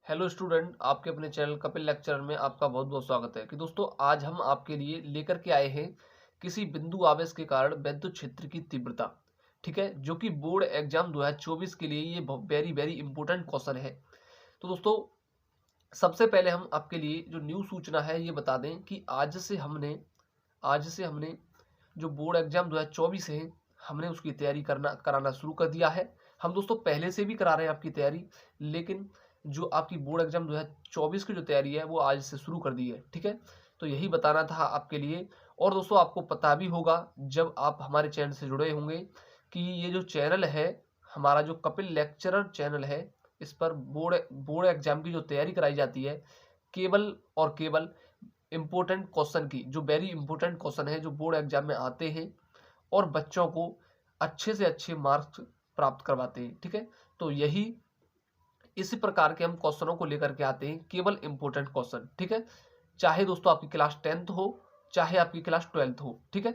Hello student, आपके अपने channel Kapil lecture में आपका बहुत बहुत स्वागत है। कि दोस्तों आज हम आपके लिए लेकर के आए हैं किसी बिंदु आवेश के कारण वैद्युत क्षेत्र की तीव्रता। ठीक है, जो कि बोर्ड एग्जाम 2024 के लिए ये वेरी वेरी इंपॉर्टेंट क्वेश्चन है। तो दोस्तों सबसे पहले हम आपके लिए जो न्यू सूचना है ये बता दें कि आज से हमने जो बोर्ड एग्जाम 2024 है हमने उसकी तैयारी कराना शुरू कर दिया है। हम दोस्तों पहले से भी करा रहे हैं आपकी तैयारी, लेकिन जो आपकी बोर्ड एग्जाम 2024 की जो तैयारी है वो आज से शुरू कर दी है। ठीक है, तो यही बताना था आपके लिए। और दोस्तों आपको पता भी होगा जब आप हमारे चैनल से जुड़े होंगे कि ये जो चैनल है हमारा, जो कपिल लेक्चरर चैनल है, इस पर बोर्ड एग्जाम की जो तैयारी कराई जाती है केवल और केवल इम्पोर्टेंट क्वेश्चन की, जो वेरी इंपॉर्टेंट क्वेश्चन है जो बोर्ड एग्जाम में आते हैं और बच्चों को अच्छे से अच्छे मार्क्स प्राप्त करवाते हैं। ठीक है, तो यही इसी प्रकार के हम क्वेश्चनों को लेकर के आते हैं, केवल इंपॉर्टेंट क्वेश्चन। ठीक है, चाहे दोस्तों आपकी क्लास 10th हो चाहे आपकी क्लास 12th हो। ठीक है,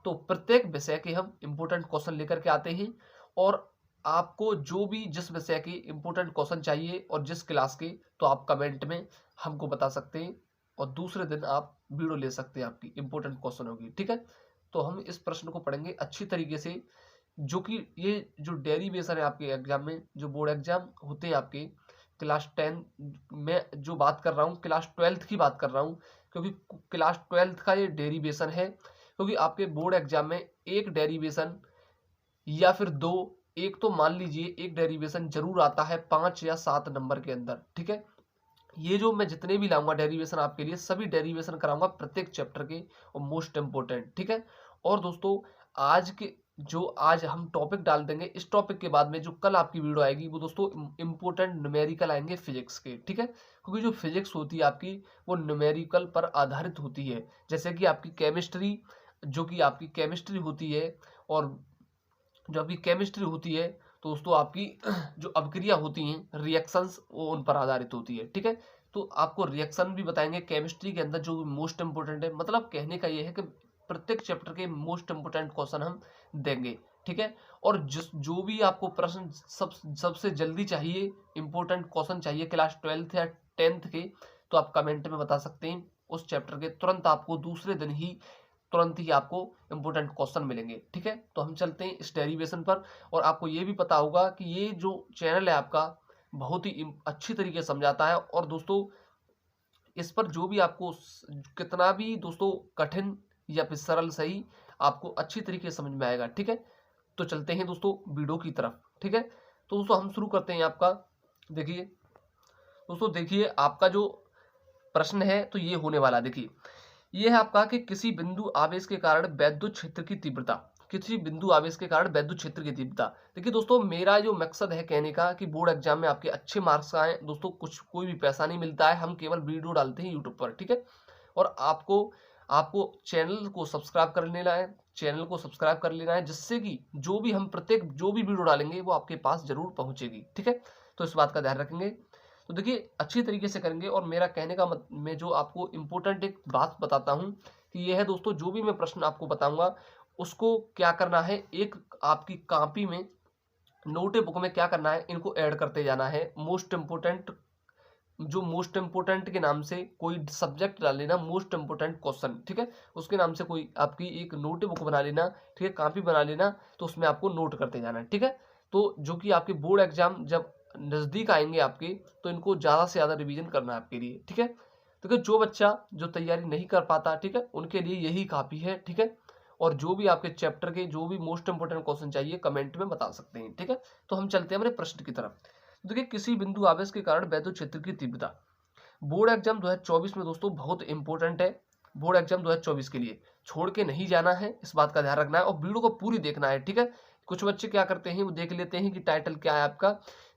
तो प्रत्येक विषय के हम इंपॉर्टेंट क्वेश्चन लेकर के आते हैं और आपको जो भी जिस विषय के इंपॉर्टेंट क्वेश्चन चाहिए और जिस क्लास के, तो आप कमेंट में हमको बता सकते हैं और दूसरे दिन आप वीडियो ले सकते हैं आपकी इंपॉर्टेंट क्वेश्चन होगी। ठीक है, तो हम इस प्रश्न को पढ़ेंगे अच्छी तरीके से, जो कि ये जो डेरिवेशन है आपके एग्जाम में, जो बोर्ड एग्जाम होते हैं आपके क्लास 10 में, जो बात कर रहा हूँ क्लास 12th की बात कर रहा हूँ, क्योंकि क्लास 12th का ये डेरिवेशन है। क्योंकि आपके बोर्ड एग्जाम में एक डेरिवेशन या फिर दो, एक तो मान लीजिए एक डेरिवेशन जरूर आता है 5 या 7 नंबर के अंदर। ठीक है, ये जो मैं जितने भी लाऊंगा डेरिवेशन आपके लिए, सभी डेरिवेशन कराऊंगा प्रत्येक चैप्टर के और मोस्ट इंपोर्टेंट। ठीक है, और दोस्तों आज हम टॉपिक डाल देंगे, इस टॉपिक के बाद में जो कल आपकी वीडियो आएगी वो दोस्तों इंपोर्टेंट न्यूमेरिकल आएंगे फिजिक्स के। ठीक है, क्योंकि जो फिजिक्स होती है आपकी वो न्यूमेरिकल पर आधारित होती है। जैसे कि आपकी केमिस्ट्री, जो कि आपकी केमिस्ट्री होती है, और जो आपकी केमिस्ट्री होती है तो दोस्तों आपकी जो अपक्रिया होती हैं रिएक्शंस, वो उन पर आधारित होती है। ठीक है, तो आपको रिएक्शन भी बताएंगे केमिस्ट्री के अंदर जो मोस्ट इंपोर्टेंट है। मतलब कहने का ये है कि प्रत्येक चैप्टर के मोस्ट इंपोर्टेंट क्वेश्चन हम देंगे। ठीक है, और जो भी आपको प्रश्न सबसे जल्दी चाहिए, इंपॉर्टेंट क्वेश्चन चाहिए क्लास 12th या 10th के, तो आप कमेंट में बता सकते हैं। उस चैप्टर के तुरंत आपको दूसरे दिन ही तुरंत ही आपको इंपोर्टेंट क्वेश्चन मिलेंगे। ठीक है, तो हम चलते हैं इस डेरिवेशन पर। और आपको ये भी पता होगा कि ये जो चैनल है आपका बहुत ही अच्छी तरीके से समझाता है। और दोस्तों इस पर जो भी आपको कितना भी दोस्तों कठिन या फिर सरल सही, आपको अच्छी तरीके से समझ में आएगा। ठीक है, तो चलते हैं दोस्तों वीडियो की तरफ। ठीक है, तो दोस्तों हम शुरू करते हैं आपका। देखिए दोस्तों, देखिए आपका जो प्रश्न है तो ये होने वाला, देखिए ये है आपका कि किसी बिंदु आवेश के कारण वैद्युत क्षेत्र की तीव्रता। किसी बिंदु आवेश के कारण वैद्युत क्षेत्र की तीव्रता। देखिए दोस्तों, मेरा जो मकसद है कहने का कि बोर्ड एग्जाम में आपके अच्छे मार्क्स आए दोस्तों, कुछ कोई भी पैसा नहीं मिलता है, हम केवल वीडियो डालते हैं यूट्यूब पर। ठीक है, और आपको आपको चैनल को सब्सक्राइब कर लेना है, जिससे कि जो भी हम प्रत्येक जो भी वीडियो डालेंगे वो आपके पास जरूर पहुंचेगी। ठीक है, तो इस बात का ध्यान रखेंगे। तो देखिए अच्छी तरीके से करेंगे। और मेरा कहने का मैं जो आपको इम्पोर्टेंट एक बात बताता हूँ कि यह है दोस्तों, जो भी मैं प्रश्न आपको बताऊंगा उसको क्या करना है, एक आपकी कॉपी में, नोट बुक में क्या करना है, इनको ऐड करते जाना है। मोस्ट इंपोर्टेंट, जो मोस्ट इंपोर्टेंट के नाम से कोई सब्जेक्ट डाल लेना, मोस्ट इंपोर्टेंट क्वेश्चन। ठीक है, उसके नाम से कोई आपकी एक नोट बुक बना लेना। ठीक है, कॉपी बना लेना, तो उसमें आपको नोट करते जाना है। ठीक है, तो जो कि आपके बोर्ड एग्जाम जब नज़दीक आएंगे आपके, तो इनको ज़्यादा से ज़्यादा रिवीजन करना है आपके लिए। ठीक है, देखिए जो बच्चा जो तैयारी नहीं कर पाता, ठीक है, उनके लिए यही काफ़ी है। ठीक है, और जो भी आपके चैप्टर के जो भी मोस्ट इंपोर्टेंट क्वेश्चन चाहिए कमेंट में बता सकते हैं। ठीक है, तो हम चलते हैं हमारे प्रश्न की तरफ। देखिए किसी बिंदु आवेश के कारण वैद्युत क्षेत्र की तीव्रता। बोर्ड एग्जाम 2024 में दोस्तों बहुत इंपॉर्टेंट है। बोर्ड एग्जाम 2024 के लिए छोड़ के नहीं जाना है, इस बात का ध्यान रखना है और वीडियो को पूरी देखना है। ठीक है, कुछ बच्चे क्या करते हैं, वो देख लेते हैं कि टाइटल क्या है आपका,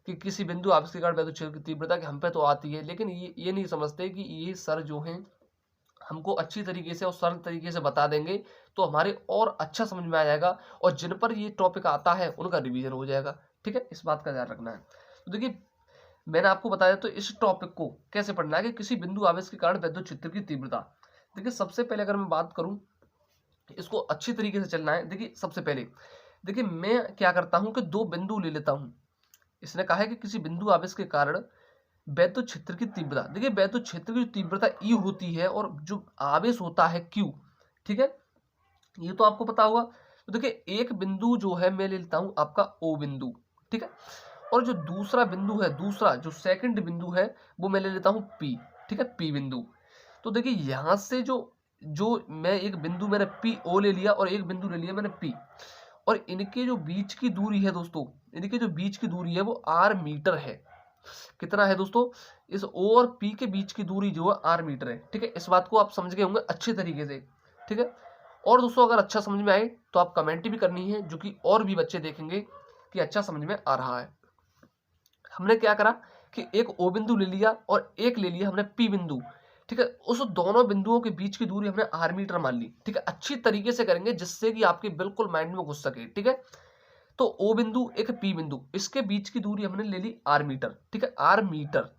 कि किसी बिंदु आवेश के कारण वैद्युत क्षेत्र की तीव्रता, कि हम पे तो आती है, लेकिन ये नहीं समझते कि ये सर जो हैं हमको अच्छी तरीके से और सरल तरीके से बता देंगे, तो हमारे और अच्छा समझ में आ जाएगा और जिन पर ये टॉपिक आता है उनका रिवीजन हो जाएगा। ठीक है, इस बात का ध्यान रखना है। तो देखिए मैंने आपको बताया, तो इस टॉपिक को कैसे पढ़ना है कि किसी बिंदु आवेश के कारण वैद्युत क्षेत्र की तीव्रता। देखिए सबसे पहले अगर मैं बात करूं, इसको अच्छी तरीके से चलना है। देखिए सबसे पहले, देखिए मैं क्या करता हूं कि दो बिंदु ले लेता हूं। इसने कहा है कि किसी बिंदु आवेश के कारण वैद्युत क्षेत्र की तीव्रता, देखिए वैद्युत क्षेत्र की जो तीव्रता ई होती है और जो आवेश होता है क्यू, ठीक है, ये तो आपको पता होगा। तो देखिए एक बिंदु जो है मैं ले लेता हूं आपका ओ बिंदु, ठीक है, और जो दूसरा बिंदु है, दूसरा जो सेकंड बिंदु है वो मैं ले लेता हूं पी, ठीक है, पी बिंदु। तो देखिए यहां से जो जो मैं एक बिंदु मैंने पी ओ ले लिया और एक बिंदु ले लिया मैंने पी, और इनके जो बीच की दूरी है दोस्तों, इनके जो बीच की दूरी है वो आर मीटर है। कितना है दोस्तों, इस ओ और पी के बीच की दूरी जो है आर मीटर है, ठीक है। इस बात को आप समझ गए होंगे अच्छे तरीके से, ठीक है। और दोस्तों अगर अच्छा समझ में आए तो आप कमेंट भी करनी है, जो कि और भी बच्चे देखेंगे कि अच्छा समझ में आ रहा है। हमने क्या करा कि एक ओ बिंदु ले लिया और एक ले लिया हमने पी बिंदु, ठीक है। उस दोनों बिंदुओं के बीच की दूरी हमने आर मीटर मान ली, ठीक है। अच्छी तरीके से करेंगे जिससे कि आपके बिल्कुल माइंड में घुस सके, ठीक है। तो ओ बिंदु एक पी बिंदु, इसके बीच की दूरी हमने ले ली आर मीटर, ठीक है, आर मीटर,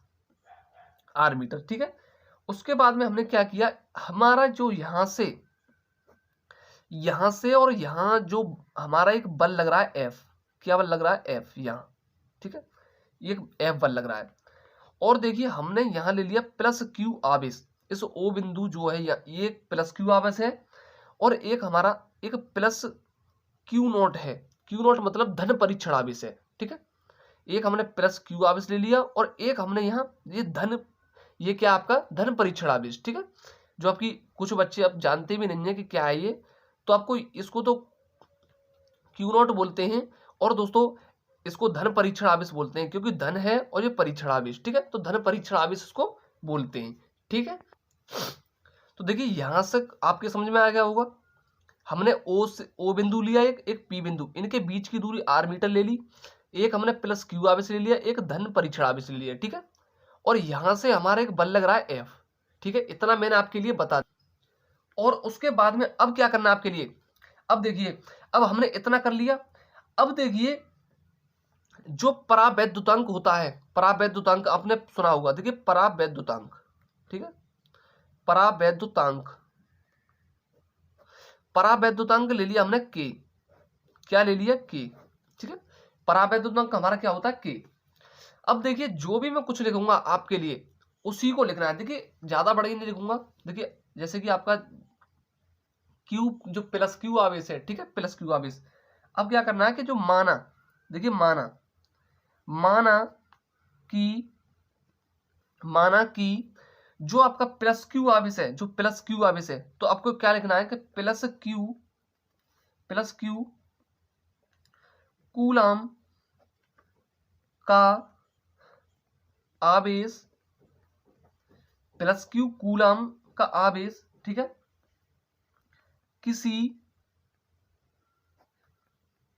आर मीटर, ठीक है। उसके बाद में हमने क्या किया, हमारा जो यहां से और यहां जो हमारा एक बल लग रहा है एफ, क्या बल लग रहा है एफ यहां, ठीक है, ये एक एफ बल लग रहा है। और देखिए हमने यहां ले लिया प्लस क्यू आवेश, इस ओ बिंदु जो है ये प्लस क्यू आवेश है, और एक हमारा एक प्लस क्यू नोट है, क्यू नोट मतलब धन परीक्षण आवेश है, ठीक है। एक हमने प्लस क्यू आवेश ले लिया और एक हमने यहाँ ये क्या आपका धन परीक्षण आवेश, ठीक है। जो आपकी कुछ बच्चे अब जानते भी नहीं है कि क्या है ये, तो आपको इसको तो क्यू नॉट बोलते हैं, और दोस्तों इसको धन परीक्षण आवेश बोलते हैं, क्योंकि धन है और ये परीक्षण आवेश, ठीक है, तो धन परीक्षण आवेश इसको बोलते हैं, ठीक है। तो देखिए यहां से आपके समझ में आ गया होगा, हमने ओ बिंदु लिया, एक पी बिंदु, इनके बीच की दूरी आर मीटर ले ली, एक हमने प्लस क्यू आवेश ले लिया, एक धन परीक्षण आवेश ले लिया, ठीक है। और यहां से हमारा एक बल लग रहा है एफ, ठीक है, इतना मैंने आपके लिए बता दिया। और उसके बाद में अब क्या करना है आपके लिए, अब देखिए, अब हमने इतना कर लिया। अब देखिए जो परावैद्युतांक होता है, परावैद्युतांक आपने सुना होगा, देखिए परावैद्युतांक, ठीक है, परावैद्युतांक, परावैद्युतांक ले लिया हमने के, क्या ले लिया के, ठीक है। परावैद्युतांक हमारा क्या होता है के। अब देखिए जो भी मैं कुछ लिखूंगा आपके लिए उसी को लिखना है, देखिए ज्यादा बड़ा ही नहीं लिखूंगा। देखिए जैसे कि आपका क्यू, जो प्लस क्यू आवेश है, ठीक है, प्लस क्यू आवेश। अब क्या करना है कि जो माना, देखिए माना कि माना कि जो आपका प्लस क्यू आवेश है, जो प्लस क्यू आवेश है, तो आपको क्या लिखना है कि प्लस क्यू कूलम का आवेश, प्लस क्यू कूलम का आवेश, ठीक है,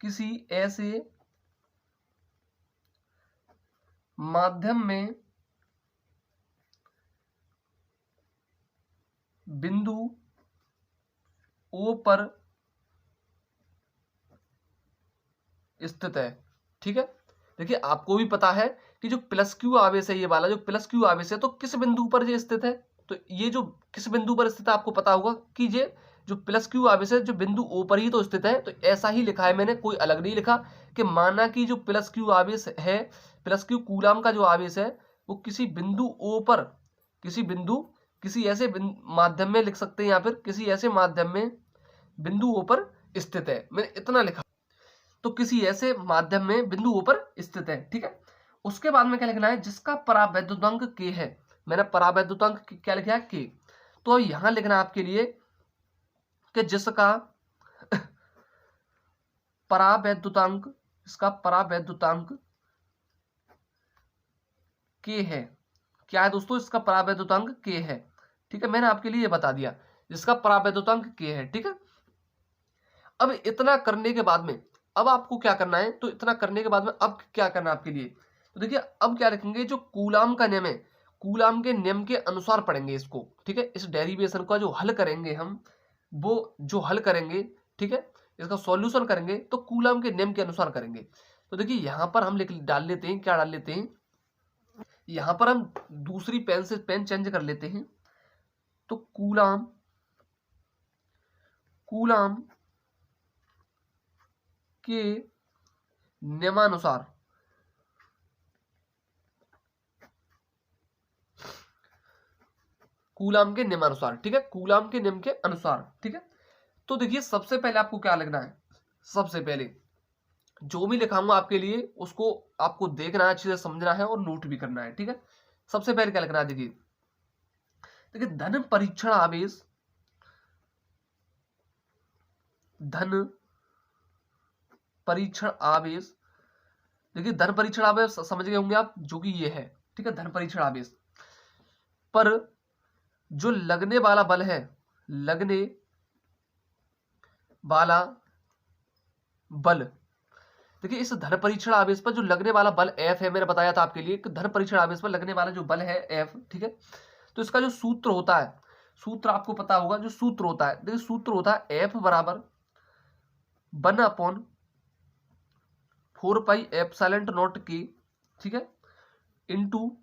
किसी ऐसे माध्यम में बिंदु ओ पर स्थित है, ठीक है। देखिए आपको भी पता है कि जो प्लस क्यू आवेश है, ये वाला जो प्लस क्यू आवेश है, तो किस बिंदु पर ये स्थित है, तो ये जो किस बिंदु पर स्थित है आपको पता होगा कि ये जो प्लस क्यू आवेश है जो बिंदु ओ पर ही तो स्थित है। तो ऐसा ही लिखा है मैंने, कोई अलग नहीं लिखा, कि माना कि जो प्लस क्यू आवेश है, प्लस क्यू कूलम का जो आवेश है वो किसी बिंदु ओ पर, किसी ऐसे माध्यम में लिख सकते हैं, या फिर किसी ऐसे माध्यम में बिंदु ओ पर स्थित है, मैंने इतना लिखा। तो किसी ऐसे माध्यम में बिंदु ऊपर स्थित है, ठीक है। उसके बाद में क्या लिखना है, जिसका परावैद्युतांक के है, मैंने परावैद्युतांक क्या लिखा है के। तो यहां लिखना है आपके लिए कि जिसका परावैद्युतांक, इसका परावैद्युतांक के है, क्या है दोस्तों, इसका परावैद्युतांक के है, ठीक है, मैंने आपके लिए बता दिया जिसका परावैद्युतांक के है, ठीक है। अब इतना करने के बाद में अब आपको क्या करना है, तो इतना करने के बाद में अब क्या करना है आपके लिए, तो देखिए अब क्या लिखेंगे, जो कूलाम का नियम है, कूलाम के नियम के अनुसार पढ़ेंगे इसको, ठीक है। इस डेरिवेशन का जो हल करेंगे हम, वो जो हल करेंगे, ठीक है, इसका सॉल्यूशन करेंगे तो कूलाम के नियम के अनुसार करेंगे। तो देखिए यहां पर हम लिख डाल लेते हैं, क्या डाल लेते हैं, यहां पर हम दूसरी पेन से पेन चेंज कर लेते हैं। तो कूलाम के नियमानुसार, कूलाम के नियमानुसार, ठीक है, कूलाम के नियम के अनुसार, ठीक है। तो देखिए सबसे पहले आपको क्या लिखना है, सबसे पहले जो भी लिखाऊंगा आपके लिए उसको आपको देखना है, अच्छे से समझना है और नोट भी करना है, ठीक है। सबसे पहले क्या लिखना है, देखिए देखिए धन परीक्षण आवेश, धन परीक्षण आवेश, देखिए धन परीक्षण आवेश समझ गए होंगे आप, जो कि ये है, ठीक है, धन परीक्षण आवेश पर जो लगने वाला बल है, लगने वाला बल, देखिए इस धन परीक्षण आवेश पर जो लगने वाला बल F है, मैंने बताया था आपके लिए कि धन परीक्षण आवेश पर लगने वाला जो बल है F, ठीक है। तो इसका जो सूत्र होता है, सूत्र आपको पता होगा, जो सूत्र होता है, देखिए सूत्र होता है F बराबर 1/4πε0 ठीक है, इंटू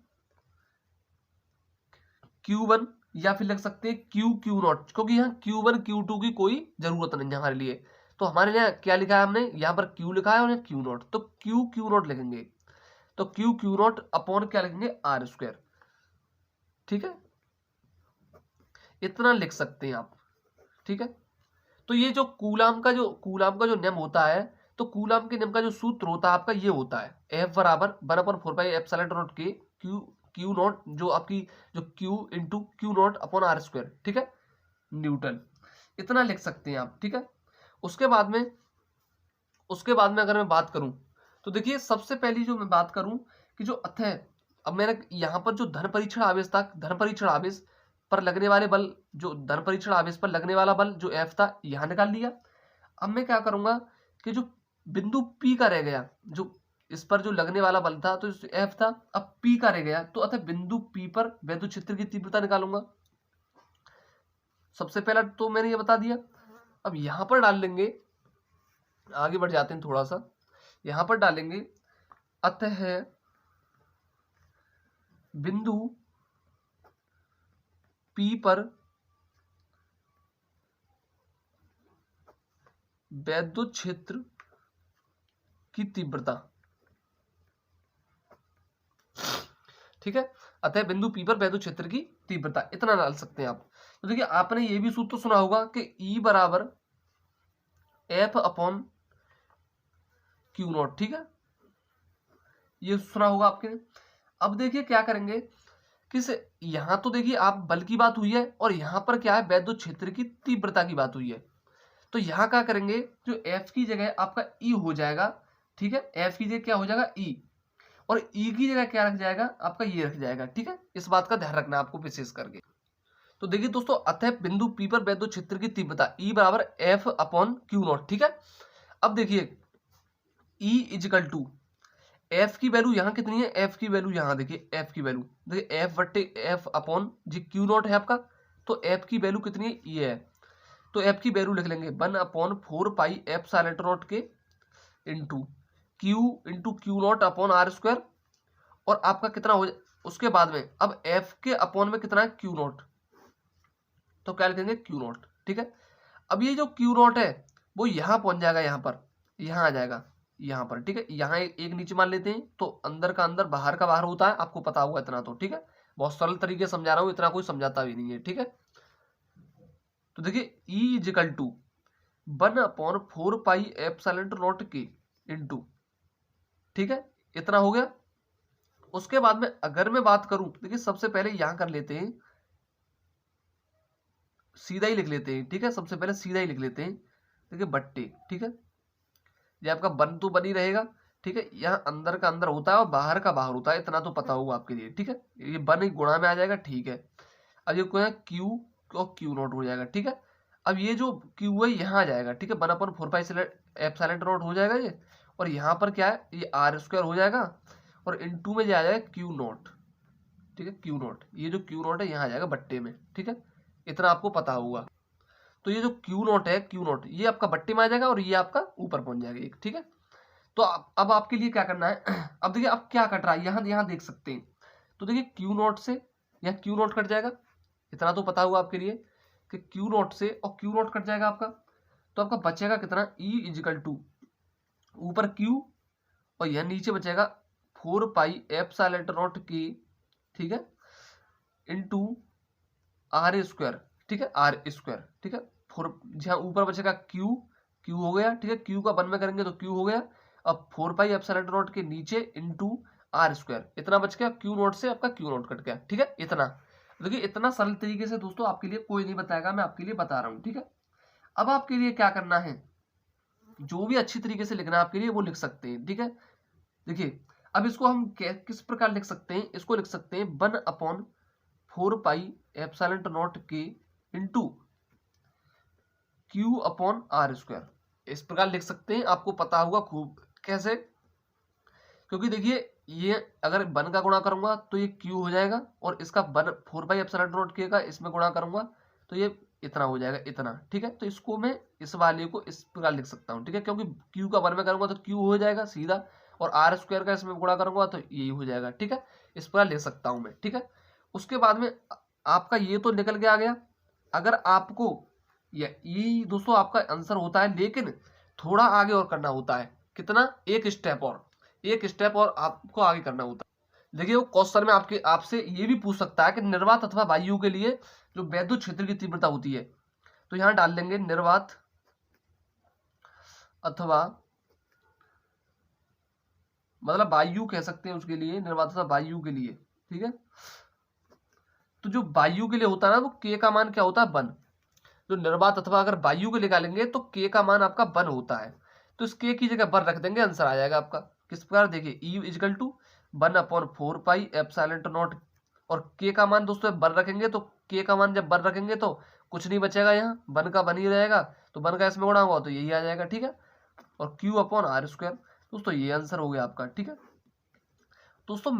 Q1, या फिर लग सकते हैं Q0, क्योंकि यहाँ Q1 Q2 की कोई जरूरत नहीं है हमारे लिए। तो हमारे लिए क्या लिखा है हमने, यहाँ पर Q लिखा है और यहाँ Q0, तो Q0 लिखेंगे, तो Q0 अपॉन क्या लिखेंगे, R², ठीक है, इतना लिख सकते हैं आप, ठीक है। तो ये जो कूलाम का जो नियम होता है, तो कूलाम के नियम का जो सूत्र होता है आपका ये होता है F बराबर 1/4πε0 क्यू नॉट, जो आपकी जो Q into Q0 upon R², ठीक है, न्यूटन, इतना लिख सकते हैं आप, ठीक है। उसके बाद में अगर मैं बात करूं, तो देखिए सबसे पहली जो मैं बात करूं कि जो अतः, अब मैंने यहां पर जो धन परीक्षण आवेश था, धन परीक्षण आवेश पर लगने वाले बल, जो धन परीक्षण आवेश पर लगने वाला बल जो F था, यहां निकाल लिया। अब मैं क्या करूंगा कि जो बिंदु P का रह गया, जो इस पर जो लगने वाला बल था तो F था, अब P का रह गया, तो अतः बिंदु P पर वैद्युत क्षेत्र की तीव्रता निकालूंगा। सबसे पहला तो मैंने ये बता दिया। अब यहां पर डाल लेंगे, आगे बढ़ जाते हैं थोड़ा सा, यहां पर डालेंगे अतः बिंदु P पर वैद्युत क्षेत्र की तीव्रता, ठीक है, अतः बिंदु P पर वैद्युत क्षेत्र की तीव्रता, इतना डाल सकते हैं आप। तो देखिए आपने ये भी सूत्र सुना होगा कि E बराबर F अपॉन Q0, ठीक है, ये सुना होगा आपके। अब देखिए क्या करेंगे, किस यहां तो देखिए आप बल की बात हुई है और यहां पर क्या है, वैद्युत क्षेत्र की तीव्रता की बात हुई है। तो यहां क्या करेंगे, जो F की जगह आपका E हो जाएगा, ठीक है, F की जगह क्या हो जाएगा, E, और E की जगह क्या रख जाएगा आपका, ये रख जाएगा, ठीक है। इस बात का ध्यान रखना आपको विशेष करके। तो देखिए दोस्तों, अतः बिंदु P पर वैद्युत क्षेत्र की तीव्रता E बराबर F अपॉन Q0, ठीक है। अब देखिए E इजिकल टू F की वैल्यू यहाँ कितनी है, F की वैल्यू यहाँ देखिए, F की वैल्यू देखिए F अपॉन जी Q0 है आपका, तो F की वैल्यू कितनी है, ये है, तो F की वैल्यू लिख लेंगे 1/4πε0 के इंटू Q0 अपॉन R², और आपका कितना हो उसके बाद में अब F के अपॉन में कितना है, Q0, तो क्या लिखेंगे Q0, ठीक है। अब ये जो Q0 है वो यहाँ पहुंच जाएगा, यहाँ पर, यहाँ आ जाएगा, यहाँ पर, ठीक है। यहाँ एक नीचे मान लेते हैं, तो अंदर का अंदर बाहर का बाहर होता है, आपको पता होगा इतना तो, ठीक है। बहुत सरल तरीके से समझा रहा हूँ, इतना कोई समझाता भी नहीं है, ठीक है। तो देखिए E इजिकल टू 1/4πε0 के इंटू, ठीक है, इतना हो गया। उसके बाद में अगर मैं बात करूं, देखिए सबसे पहले यहां कर लेते हैं, सीधा ही लिख लेते हैं, ठीक है, सबसे पहले सीधा ही लिख लेते हैं, देखिए बट्टे, ठीक है, ये आपका बन तो बनी रहेगा, ठीक है, यहाँ अंदर का अंदर होता है और बाहर का बाहर होता है, इतना तो पता होगा आपके लिए, ठीक है। ये बन गुणा में आ जाएगा, ठीक है। अब ये क्या है, Q और Q0 हो जाएगा, ठीक है। अब ये जो Q है यहाँ आ जाएगा, ठीक है, 1/4πε0 हो जाएगा ये, और यहाँ पर क्या है, ये R² हो जाएगा, और इनटू में जो आ जाएगा Q0, ठीक है, Q0, ये जो Q0 है यहाँ आ जाएगा बट्टे में, ठीक है, इतना आपको पता होगा। तो ये जो Q0 है, Q0 ये आपका बट्टे में आ जाएगा और ये आपका ऊपर पहुंच जाएगा एक, ठीक है। तो अब आपके लिए क्या करना है अब देखिए अब क्या कट रहा है, यहाँ देख सकते हैं, तो देखिए Q0 से यहाँ Q0 कट जाएगा, इतना तो पता होगा आपके लिए कि Q0 से और Q0 कट जाएगा आपका, तो आपका बचेगा कितना, E इजिकल टू ऊपर Q और यह नीचे बचेगा 4πε0 के, ठीक है, इंटू आर स्क्वायर, ठीक है, आर स्क्वायर, ठीक है। फोर जहाँ ऊपर बचेगा क्यू, क्यू हो गया, ठीक है, क्यू का 1 में करेंगे तो क्यू हो गया। अब 4 पाई एप्सिलॉन नॉट के नीचे इंटू आर स्क्वायर, इतना बच गया, क्यू नॉट से आपका क्यू नॉट कट गया, ठीक है, इतना। देखिए इतना सरल तरीके से दोस्तों आपके लिए कोई नहीं बताएगा, मैं आपके लिए बता रहा हूँ, ठीक है। अब आपके लिए क्या करना है, जो भी अच्छी तरीके से लिखना है आपके लिए वो लिख सकते हैं, ठीक है। देखिए अब इसको हम किस प्रकार लिख सकते हैं, इसको लिख सकते हैं 1/4 पाई एप्सिलॉन नॉट के into q upon r square, इस प्रकार लिख सकते हैं। आपको पता होगा खूब कैसे, क्योंकि देखिए ये अगर 1 का गुणा करूंगा तो ये क्यू हो जाएगा, और इसका 4 पाई एप्सिलॉन नॉट के का इसमें गुणा करूंगा तो ये इतना हो जाएगा, इतना, ठीक है। तो इसको मैं इस वाले को इस प्रकार लिख सकता हूँ, ठीक है, क्योंकि क्यू का 1 में करूंगा तो क्यू हो जाएगा सीधा, और आर स्क्वायर का इसमें गुणा करूंगा तो यही हो जाएगा, ठीक है। इस प्रकार लिख सकता हूं मैं, ठीक है। उसके बाद में आपका ये तो निकल के आ गया। अगर आपको ये दोस्तों आपका आंसर होता है, लेकिन थोड़ा आगे और करना होता है, कितना, एक स्टेप और आपको आगे करना होता है। देखिए वो क्वेश्चन में आपसे ये भी पूछ सकता है कि निर्वात अथवा वायु के लिए जो वैद्युत क्षेत्र की तीव्रता होती है, तो यहां डाल लेंगे निर्वात अथवा, मतलब वायु कह सकते हैं उसके लिए, निर्वात अथवा वायु के लिए, ठीक है। तो जो वायु के लिए होता है ना, वो के का मान क्या होता है, 1। जो निर्वात अथवा अगर वायु को निकालेंगे तो के का मान आपका 1 होता है, तो इस के की जगह 1 रख देंगे, आंसर आ जाएगा आपका। किस प्रकार, देखिए E equal to 1/4 pi epsilon naught, और के का मान दोस्तों 1 रखेंगे, तो के का मान जब 1 रखेंगे तो कुछ नहीं बचेगा, यहाँ 1 का 1 ही रहेगा, तो 1 का इसमें गुणा हुआ तो यही आ जाएगा, ठीक है। और क्यू अपॉन आर स्क्वायर, दोस्तों ये आंसर हो गया आपका, ठीक है। दोस्तों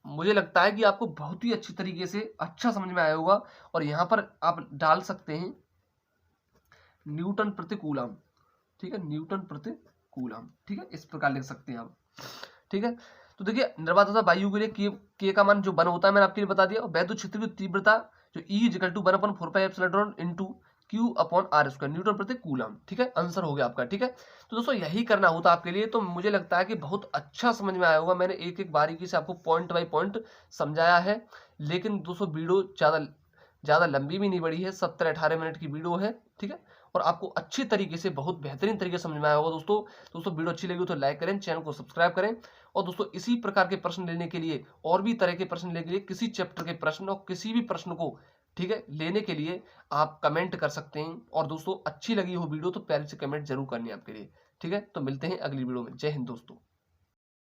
मुझे लगता है कि आपको बहुत ही अच्छी तरीके से अच्छा समझ में आया होगा, और यहाँ पर आप डाल सकते हैं न्यूटन प्रति कूलम, ठीक है, न्यूटन प्रति कूलम, ठीक है, इस प्रकार लिख सकते हैं आप, ठीक है। तो देखिए निर्वात अथवा वायु के लिए के का मान जो 1 होता है मैंने आपके लिए बता दिया, और वैद्युत क्षेत्र की तीव्रता जो E equal to 1/4 pi epsilon not into q upon r square, newton प्रति कूलम, ठीक है, आंसर हो गया आपका, ठीक है। तो दोस्तों यही करना होता है आपके लिए, तो मुझे लगता है कि बहुत अच्छा समझ में आया होगा, मैंने एक एक बारीकी से आपको पॉइंट बाई पॉइंट समझाया है। लेकिन दोस्तों वीडियो ज़्यादा लंबी भी नहीं बड़ी है, 17-18 मिनट की वीडियो है, ठीक है, और आपको अच्छी तरीके से बहुत बेहतरीन तरीके से समझ में आया होगा। दोस्तों वीडियो अच्छी लगी तो लाइक करें, चैनल को सब्सक्राइब करें, और दोस्तों इसी प्रकार के प्रश्न लेने के लिए और भी तरह के प्रश्न लेने के लिए, किसी चैप्टर के प्रश्न और किसी भी प्रश्न को, ठीक है, लेने के लिए आप कमेंट कर सकते हैं। और दोस्तों अच्छी लगी हो वीडियो तो प्यारी से कमेंट जरूर करनी है आपके लिए, ठीक है। तो मिलते हैं अगली वीडियो में। जय हिंद दोस्तों।